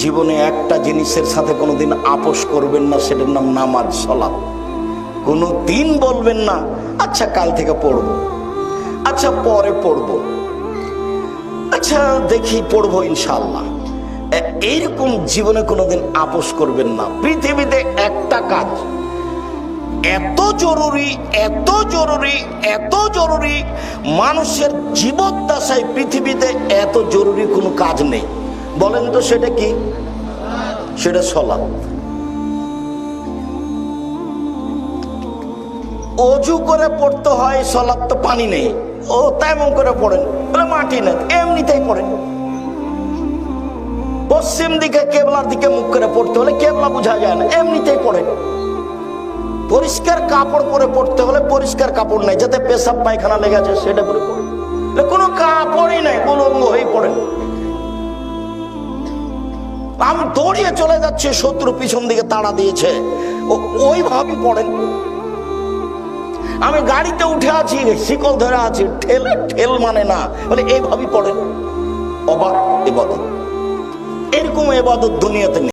জীবনে একটা জিনিসের সাথে কোনোদিন আপোষ করবেন না, সেটার নাম নামাজ সালাত। কোনো দিন বলবেন না আচ্ছা কাল থেকে পড়বো, আচ্ছা পরে পড়বো, আচ্ছা দেখি পড়বো ইনশাআল্লাহ। এইরকম জীবনে কোনোদিন আপোষ করবেন না। পৃথিবীতে একটা কাজ এত জরুরি, এত জরুরি, এত জরুরি, মানুষের জীবদ্দশায় পৃথিবীতে এত জরুরি কোনো কাজ নেই। বলেন তো সেটা কি? সেটা সালাত। অজু করে পড়তে হয় সালাত, তো পানি নেই, ও তেমন করে পড়েন, বলে মাটি নেই, এমনিতেই পড়েন। পশ্চিম দিকে কেবলার দিকে মুখ করে পড়তে হলে কেবলা বোঝা যায় না, এমনিতেই পড়েন। পরিষ্কার কাপড় পরে পড়তে হলে পরিষ্কার কাপড় নাই, যাতে পেশাব পায়খানা লেগেছে সেটা পরে পড়েন। কোনো কাপড়ই নাই, উলঙ্গ হয়ে পড়েন। আমি দৌড়িয়ে চলে যাচ্ছে, শত্রু পিছন দিকে তাড়া দিয়েছে, ওইভাবে পড়েন। আমি গাড়িতে উঠে আছি, শিকল ধরে আছি, ঠেল মানে না, বলে এইভাবে পড়েন। অবাক ইবাদত, এরকম ইবাদত দুনিয়াতে নেই।